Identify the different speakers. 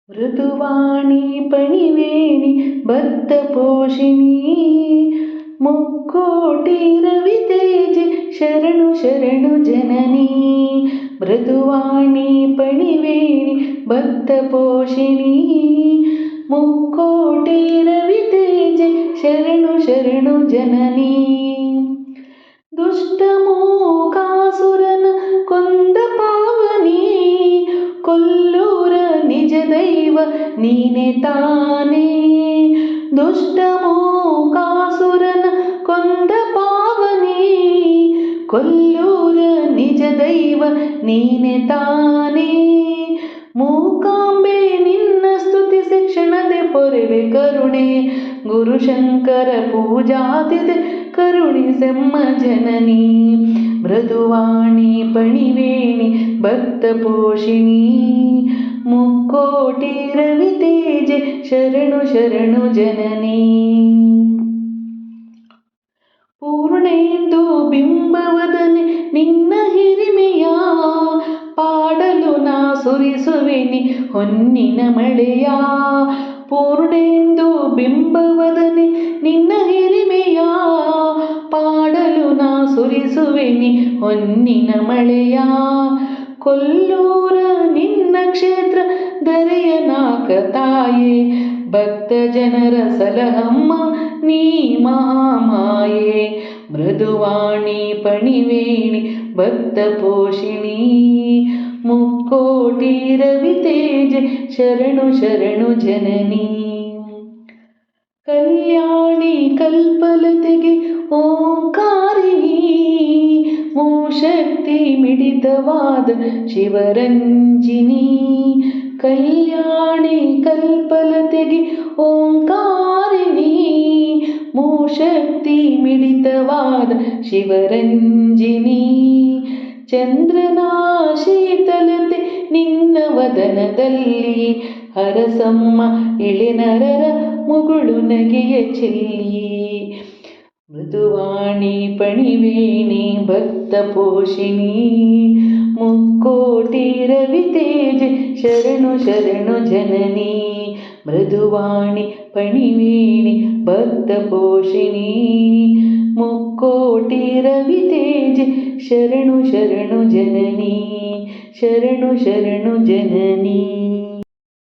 Speaker 1: ಮೃದುವಾಣಿ ಪಣಿವೇಣಿ ಭಕ್ತಪೋಷಿಣಿ ಮುಕ್ಕೋಟಿ ರವಿತೇಜೆ ಶರಣು ಶರಣು ಜನನಿ. ಮೃದುವಾಣಿ ಪಣಿವೇಣಿ ಭಕ್ತಪೋಷಿಣಿ ಮುಕ್ಕೋಟಿ ರವಿತೇಜೆ ಶರಣು ಶರಣು ಜನನಿ. ದುಷ್ಟಮೂಕಾಸುರನ ಕೊಂದ ಪಾವನಿ ಕೊಲ್ಲೂರ ನಿಜ ದೈವ ನೀನೆ ತಾನೇ. ದುಷ್ಟಮೂಕಾಸುರನ ಕೊಂದ ಪಾವನಿ ಕೊಲ್ಲೂರ ನಿಜ ದೈವ ನೀನೆ ತಾನೇ. ಮೂಕಾಂಬೆ ನಿನ್ನ ಸ್ತುತಿಸಿ ಕ್ಷಣದೆ ಪೊರೆವೆ ಕರುಣೆ ಗುರುಶಂಕರ ಪೂಜಾತಿದೆ ಕರುಣಿಸೆಮ್ಮ ಜನನಿ. ಮೃದುವಾಣಿ ಪಣಿವೇಣಿ ಭಕ್ತಪೋಷಿಣಿ ಮುಕ್ಕೋಟಿ ರವಿತೇಜೆ ಶರಣು ಶರಣು ಜನನಿ. ಪೂರ್ಣೇಂದು ಬಿಂಬವದನೆ ನಿನ್ನ ಹಿರಿಮೆಯ ಪಾಡಲು ನಾ ಸುರಿಸುವೆನಿ ಹೊನ್ನಿನ ಮಳೆಯ. ಪೂರ್ಣೇಂದು ಬಿಂಬವದನೆ ನಿನ್ನ ಹಿರಿಮೆಯ ಪಾಡಲು ನಾ ಸುರಿಸುವೆನಿ ಹೊನ್ನಿನ ಮಳೆಯ. ಕೊಲ್ಲೂರ ನಿನ್ನ ಕ್ಷೇತ್ರ ಧರೆಯ ನಾಕ ತಾಯೇ ಭಕ್ತ ಜನರ ಸಲಹಮ್ಮ ನೀ ಮಹಾಮಾಯೆ. ಮೃದುವಾಣಿ ಪಣಿವೇಣಿ ಭಕ್ತಪೋಷಿಣಿ ಮುಕ್ಕೋಟಿ ರವಿತೇಜೆ ಶರಣು ಶರಣು ಜನನಿ. ಕಲ್ಯಾಣಿ ಕಲ್ಪಲತೆಗೆ ಓಂಕಾರಿಣಿ ಮೂಶಕ್ತಿ ಮಿಡಿತವಾದ ಶಿವರಂಜಿನಿ. ಕಲ್ಯಾಣಿ ಕಲ್ಪಲತೆಗೆ ಓಂಕಾರಿಣಿ ಮೂಶಕ್ತಿ ಮಿಡಿತವಾದ ಶಿವರಂಜಿನಿ. ಚಂದ್ರನ ಶೀತಲತೆ ನಿನ್ನ ವದನದಲ್ಲಿ ಹರಸಮ್ಮ ಇಳೆನರರ ಮುಗುಳು ನಗೆಯ ಚೆಲ್ಲಿ. ಮೃದುವಾಣಿ ಪಣಿವೇಣಿ ಭಕ್ತಪೋಷಿಣಿ ಮುಕ್ಕೋಟಿ ರವಿತೇಜೆ ಶರಣು ಶರಣು ಜನನಿ. ಮೃದುವಾಣಿ ಪಣಿವೇಣಿ ಭಕ್ತಪೋಷಿಣಿ ಮುಕ್ಕೋಟಿ ರವಿತೇಜೆ ಶರಣು ಶರಣು ಜನನಿ ಶರಣು ಶರಣು ಜನನಿ.